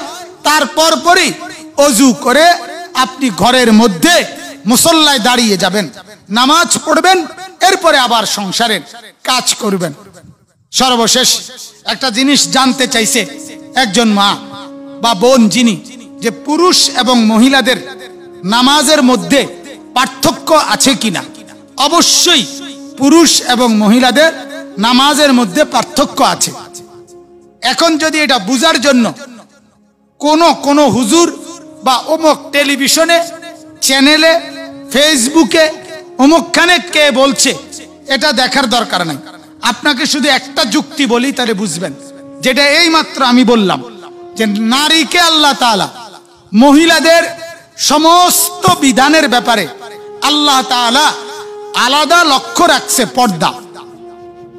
তারপর পরই অজু করে আপনি ঘরের মধ্যে মুসল্লায় দাঁড়িয়ে যাবেন, নামাজ পড়বেন, এরপরে আবার সংসারের কাজ করবেন। সর্বশেষ একটা জিনিস জানতে চাইছে একজন মা বা বোন, যিনি যে পুরুষ এবং মহিলাদের নামাজের মধ্যে পার্থক্য আছে কিনা। অবশ্যই পুরুষ এবং মহিলাদের নামাজের মধ্যে পার্থক্য আছে। এখন যদি এটা বুঝার জন্য কোন হুজুর বা অমুক টেলিভিশনে চ্যানেলে ফেসবুকে অমুকখানে কে বলছে, এটা দেখার দরকার নাই। আপনাকে শুধু একটা যুক্তি বলি, তাহলে বুঝবেন, যেটা এই মাত্র আমি বললাম যে নারীকে আল্লাহ তাআলা মহিলাদের সমস্ত বিধানের ব্যাপারে আল্লাহ তাআলা আলাদা লক্ষ্য রাখছে।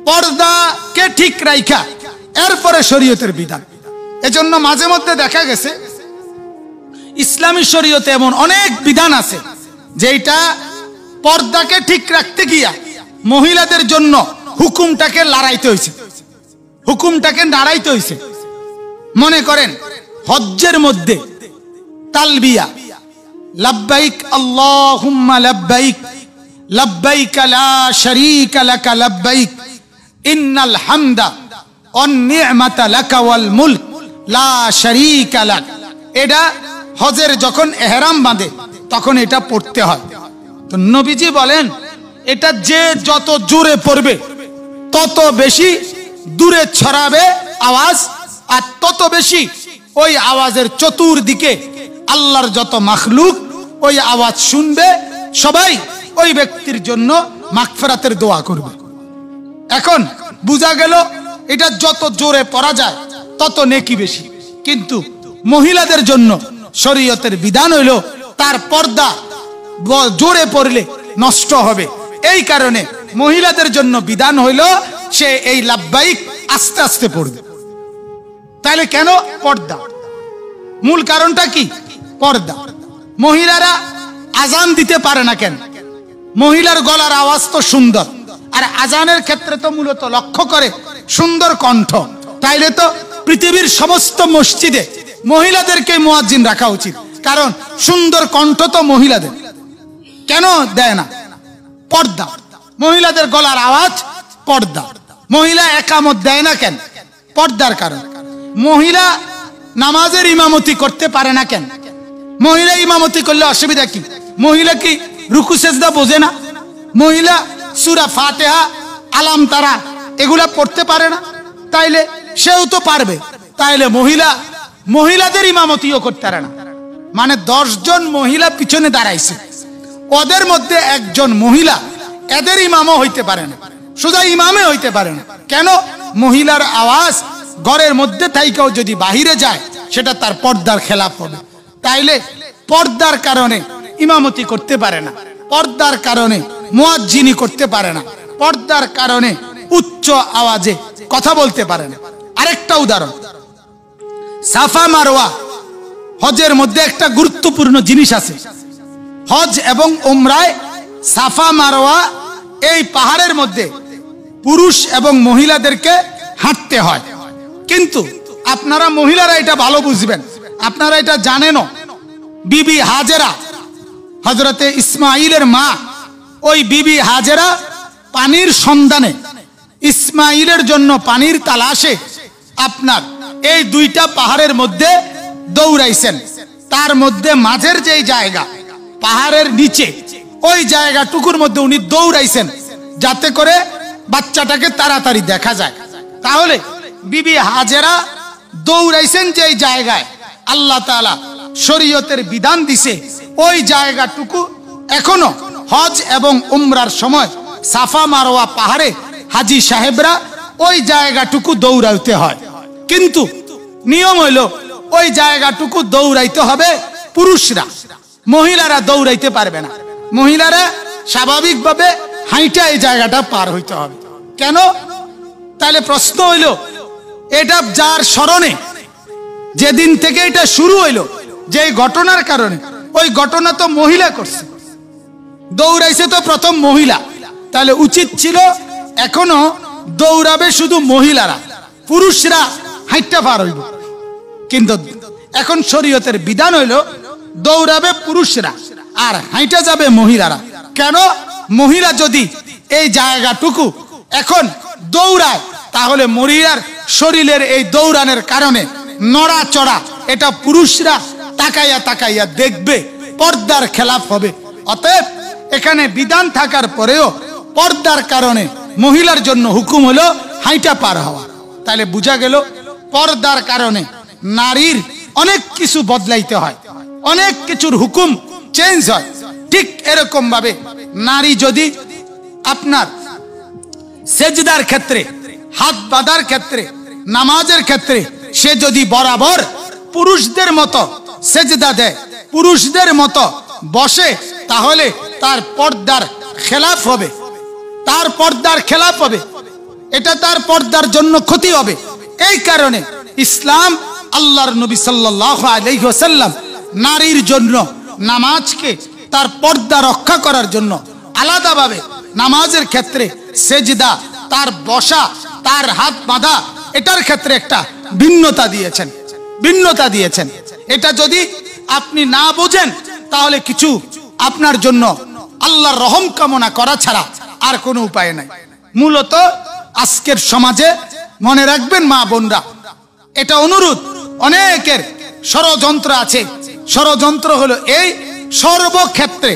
পর্দাকে ঠিক রাখা, এরপরে শরীয়তের বিধান। এজন্য মাঝে মধ্যে দেখা গেছে ইসলামী শরীয়তে এমন অনেক বিধান আছে যেটা পর্দাকে ঠিক রাখতে গিয়া মহিলাদের জন্য হুকুমটাকে নাড়াইতে হয়েছে। মনে করেন হজ্জের মধ্যে তালবিয়া, লাব্বাইক আল্লাহুম্মা লাব্বাইক, লাব্বাইক লা শারীকা লাকা লাব্বাইক, ইন্নাল হামদা ওয়ান নি'মাতা লাকা ওয়াল মুলক লা শারীকা লাক। এটা হজের যখন ইহরাম বাঁধে তখন এটা পড়তে হয়। তো নবীজি বলেন, এটা যে যত জোরে পড়বে তত বেশি দূরে ছড়াবে আওয়াজ, আর তত বেশি ওই আওয়াজের চতুর্দিকে আল্লাহর যত মাখলুক ওই আওয়াজ শুনবে, সবাই ওই ব্যক্তির জন্য মাগফিরাতের দোয়া করবে। এখন বোঝা গেল এটা যত জোরে পড়া যায় তত নেকি বেশি। কিন্তু মহিলাদের জন্য শরীয়তের বিধান হইল তার পর্দা জোরে পড়লে নষ্ট হবে। এই কারণে মহিলাদের জন্য বিধান হইল সে এই লাব্বাইক আস্তে আস্তে পড়বে। তাহলে কেন? পর্দা। মূল কারণটা কি? পর্দা। মহিলারা আজান দিতে পারে না কেন? মহিলার গলার আওয়াজ তো সুন্দর, আর আজানের ক্ষেত্রে তো মূলত লক্ষ্য করে সুন্দর কণ্ঠ। তাইলে তো পৃথিবীর সমস্ত মসজিদে মহিলাদেরকে মুয়াজ্জিন রাখা উচিত, কারণ সুন্দর কণ্ঠ তো মহিলাদের। কেন দেয় না? পর্দা। মহিলাদের গলার আওয়াজ পর্দা। মহিলা একামত দেয় না কেন? পর্দার কারণ। মহিলা নামাজের ইমামতি করতে পারে না কেন? মহিলা ইমামতি করলে অসুবিধা কি? মহিলা কি রুকু সেজদা বোঝে না? মহিলা সূরা ফাতিহা, আলাম তারা এগুলা পড়তে পারে না? তাইলে সেও তো পারবে। তাইলে মহিলাদের ইমামতিও করতে পারে না। মানে 10 জন মহিলা পিছনে দাঁড়াইছে, ওদের মধ্যে একজন মহিলা এদের ইমামও হইতে পারে না, সোজা ইমামে হইতে পারে না। কেন? মহিলার আওয়াজ ঘরের মধ্যে থাইকাও যদি বাহিরে যায় সেটা তার পর্দার খেলাফ হবে। তাইলে পর্দার কারণে ইমামতি করতে পারে না, পর্দার কারণে মুয়াজ্জিনি করতে পারে না, পর্দার কারণে উচ্চ আওয়াজে কথা বলতে পারে না। আরেকটা উদাহরণ, সাফা মারওয়া হজের মধ্যে একটা গুরুত্বপূর্ণ জিনিস আছে। হজ এবং উমরায় সাফা মারওয়া এই পাহাড়ের মধ্যে পুরুষ এবং মহিলাদেরকে হাঁটতে হয়। কিন্তু আপনারা মহিলারা এটা ভালো বুঝবেন, আপনারা এটা জানেনও। বিবি হাজেরা, হযরতে ইসমাইলের মা, ওই বিবি হাজেরা পানির সন্ধানে, ইসমাইলের জন্য পানির তালাশে আপনার এই 2টা পাহাড়ের মধ্যে দৌড়াইছেন। তার মধ্যে মাঝের যেই জায়গা পাহাড়ের নিচে, ওই জায়গাটুকুর মধ্যে উনি দৌড়াইছেন যাতে করে বাচ্চাটাকে তাড়াতাড়ি দেখা যায়। তাহলে বিবি হাজেরা দৌড়াইছেন যেই জায়গায় আল্লাহ তাআলা শরীয়তের বিধান দিছে, ওই জায়গাটুকু এখনো হজ এবং উমরার সময় সাফা মারওয়া পাহাড়ে হাজী সাহেবরা ওই জায়গাটুকু দৌড়াইতে হয়। কিন্তু নিয়ম হইল ওই জায়গাটুকু দৌড়াইতে হবে পুরুষরা, মহিলারা দৌড়াইতে পারবে না। মহিলারা স্বাভাবিকভাবে হাইটা এই জায়গাটা পার হইতে হবে। কেন? তাহলে প্রশ্ন হইল, এটা যার স্মরণে যেদিন থেকে এটা শুরু হইল, যে ঘটনার কারণে, ওই ঘটনা তো মহিলা করছে, দৌড়াইছে তো প্রথম মহিলা। তাহলে উচিত ছিল এখনো দৌড়াবে শুধু মহিলারা, পুরুষরা হাইটা পার হইব। কিন্তু এখন শরীয়তের বিধান হইল দৌড়াবে পুরুষরা আর হাঁটা যাবে মহিলারা। কেন? মহিলা যদি এই জায়গাটুকু এখন দৌড়ায় তাহলে মহিলার শরীরের এই দৌড়ানোর কারণে নড়াচড়া এটা পুরুষরা তাকাইয়া তাকাইয়া দেখবে, পর্দার খেলাফ হবে। অতএব এখানে বিধান থাকার পরেও পর্দার কারণে মহিলার জন্য হুকুম হলো হাঁটা পার হওয়া। তাহলে বোঝা গেল পর্দার কারণে নারীর অনেক কিছু বদলাইতে হয়, অনেক কিছুর হুকুম চেঞ্জ হয়। ঠিক এরকম ভাবে নারী যদি আপনার সেজদার ক্ষেত্রে, হাত বাঁধার ক্ষেত্রে, নামাজের ক্ষেত্রে সে যদি বরাবর পুরুষদের মতো সেজদা দেয়, পুরুষদের মতো বসে, তাহলে তার পর্দার খেলাফ হবে, তার পর্দার খেলাফ হবে, এটা তার পর্দার জন্য ক্ষতি হবে। এই কারণে ইসলাম আল্লাহর নবী সাল্লাল্লাহু আলাইহি ওয়াসাল্লাম নারীর জন্য নামাজকে তার পর্দা রক্ষা করার জন্য আলাদাভাবে নামাজের ক্ষেত্রে সেজদা, তার বসা, তার হাত বাঁধা, এটার ক্ষেত্রে একটা ভিন্নতা দিয়েছেন, ভিন্নতা দিয়েছেন। এটা যদি আপনি না বোঝেন তাহলে কিছু আপনার জন্য আল্লাহর রহম কামনা করা ছাড়া আর কোনো উপায় নাই। মূলত আজকের সমাজে মনে রাখবেন মা বোনরা, এটা অনুরোধ, অনেকের ষড়যন্ত্র আছে। ষড়যন্ত্র হলো এই, সর্বক্ষেত্রে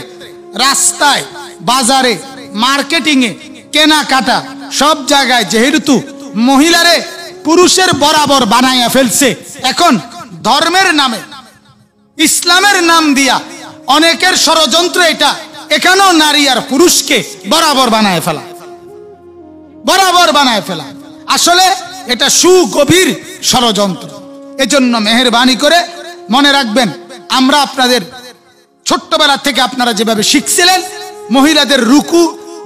রাস্তায়, বাজারে, মার্কেটিং এ, কেনাকাটা সব জায়গায় যেহেতু মহিলারে পুরুষের বরাবর বানাইয়া ফেলছে, এখন ধর্মের নামে, ইসলামের নাম দিয়া অনেকের ষড়যন্ত্র এটা, এখানেও নারী আর পুরুষকে বরাবর বানায় ফেলা, বরাবর বানায় ফেলা। আসলে এটা সুগভীর ষড়যন্ত্র। এজন্য মেহেরবানি করে মনে রাখবেন, আমরা আপনাদের ছোট্টবেলা থেকে আপনারা যেভাবে শিখছিলেন, মহিলাদের রুকু,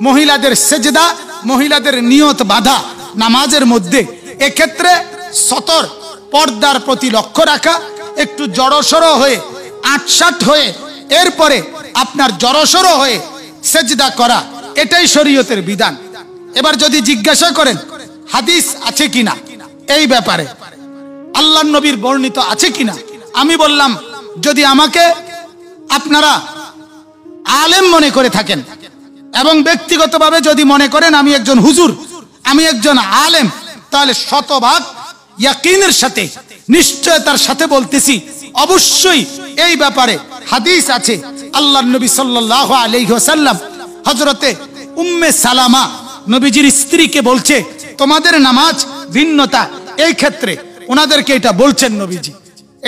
মহিলাদের সেজদা, মহিলাদের নিয়ত বাঁধা নামাজের মধ্যে, এক্ষেত্রে সতর পর্দার প্রতি লক্ষ্য রাখা, একটু জড়সড় হয়ে, আটসাট হয়ে, এরপরে আপনার জড়সড় হয়ে সেজদা করা, এটাই শরীয়তের বিধান। এবার যদি জিজ্ঞাসা করেন হাদিস আছে কিনা এই ব্যাপারে, আল্লাহর নবীর বর্ণিত আছে কিনা, আমি বললাম যদি আমাকে আপনারা আলেম মনে করে থাকেন এবং ব্যক্তিগতভাবে যদি মনে করেন আমি একজন হুজুর, আমি একজন আলেম, তাহলে শতভাগ ইয়াকিনের সাথে, নিশ্চয়তার সাথে বলতেছি অবশ্যই এই ব্যাপারে হাদিস আছে। আল্লাহর নবী সাল্লাল্লাহু আলাইহি ওয়াসাল্লাম হযরতে উম্মে সালামা নবীজির স্ত্রীকে বলছে তোমাদের নামাজ ভিন্নতা, এই ক্ষেত্রে ওনাদেরকে এটা বলছেন নবীজি।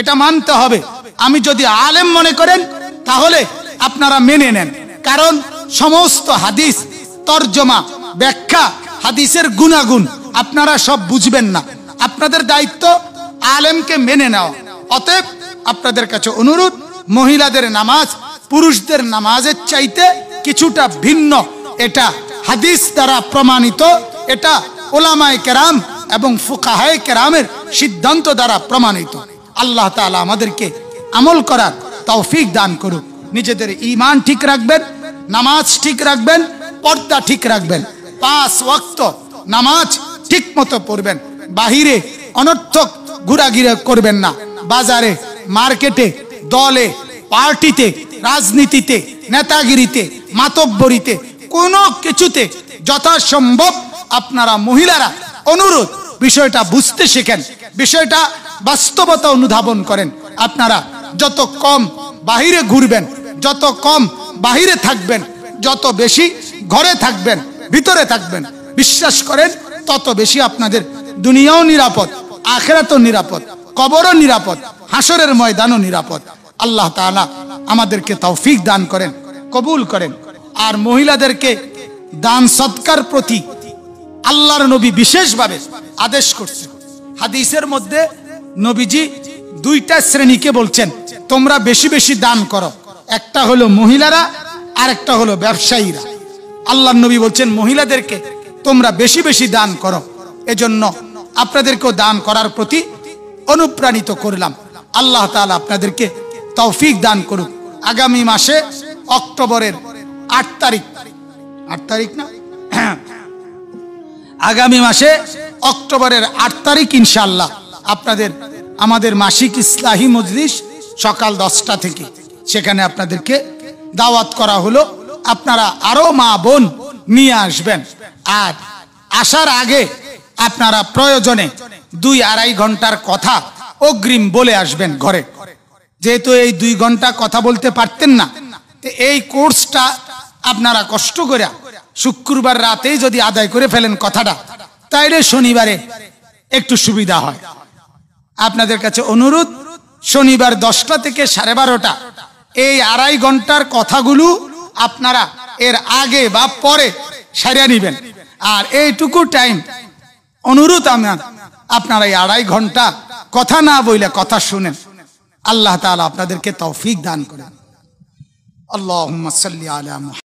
এটা মানতে হবে। আমি যদি আলেম মনে করেন তাহলে আপনারা মেনে নেন, কারণ সমস্ত হাদিস তরজমা, ব্যাখ্যা, হাদিসের গুণাগুণ আপনারা সব বুঝবেন না। আপনাদের দায়িত্ব আলেমকে মেনে নেওয়া। অতএব আপনাদের কাছে অনুরোধ, মহিলাদের নামাজ পুরুষদের নামাজের চাইতে কিছুটা ভিন্ন, এটা হাদিস দ্বারা প্রমাণিত, এটা উলামায়ে কেরাম এবং ফুকাহায়ে কেরামের সিদ্ধান্ত দ্বারা প্রমাণিত। আল্লাহ তাআলা আমাদেরকে আমল করার তৌফিক দান করুক। নিজেদের ঈমান ঠিক রাখবেন, নামাজ ঠিক রাখবেন, পর্দা ঠিক রাখবেন, 5 ওয়াক্ত নামাজ ঠিক মতো পড়বেন, বাহিরে অনর্থক ঘোরাঘুরি করবেন না, বাজারে, মার্কেটে, দলে, পার্টিতে, রাজনীতিতে, নেতাগিরিতে, মাতব্বরিতে, কোনো কিছুতে যথাসম্ভব আপনারা মহিলারা অনুরোধ বিষয়টা বুঝতে শেখেন, বিষয়টা বাস্তবতা অনুধাবন করেন। আপনারা যত কম বাহিরে ঘুরবেন, যত কম বাহিরে থাকবেন, যত বেশি ঘরে থাকবেন, ভিতরে থাকবেন, বিশ্বাস করেন তত বেশি আপনাদের দুনিয়াও নিরাপদ, আখিরাতও নিরাপদ, কবরও নিরাপদ, হাসরের ময়দানও নিরাপদ। আল্লাহ তাআলা আমাদেরকে তৌফিক দান করেন, কবুল করেন। আর মহিলাদেরকে দান সদকার প্রতি আল্লাহর নবী বিশেষভাবে আদেশ করছেন। হাদিসের মধ্যে নবীজি 2টা শ্রেণীকে বলছেন তোমরা বেশি বেশি দান করো, একটা হলো মহিলারা আর একটা হলো ব্যবসায়ীরা। আল্লাহর নবী বলছেন মহিলাদেরকে তোমরা বেশি বেশি দান করো, এজন্য আপনাদেরকেও দান করার প্রতি অনুপ্রাণিত করলাম। আল্লাহ তাআলা আপনাদেরকে তৌফিক দান করুক। আগামী মাসে অক্টোবরের 8 তারিখ, 8 তারিখ না, আগামী মাসে অক্টোবরের 8 তারিখ ইনশাআল্লাহ আপনাদের আমাদের মাসিক ইসলাহি মজলিস সকাল 10টা থেকে সেখানে আপনাদেরকে দাওয়াত করা হলো। আপনারা আরো মা বোন নিয়ে আসবেন। আর আসার আগে আপনারা প্রয়োজনে 2-2.5 ঘন্টার কথা অগ্রিম বলে আসবেন ঘরে। যেহেতু এই 2 ঘন্টা কথা বলতে পারতেন না, এই কোর্সটা আপনারা কষ্ট করে শুক্রবার রাতেই যদি আদায় করে ফেলেন কথাটা, তাইলে শনিবারে একটু সুবিধা হয়। আপনাদের কাছে অনুরোধ, শনিবার 10টা থেকে 12:30 এই 2.5 ঘন্টার কথাগুলো আপনারা এর আগে বা পরে সারিয়ে নেবেন। আর এইটুকু টাইম অনুরোধ আমার, আপনারা এই 2.5 ঘন্টা কথা না বইলে কথা শুনেন। আল্লাহ তাআলা আপনাদেরকে তৌফিক দান করেন। আল্লাহুম্মা সাল্লি আলা মুহাম্মাদ।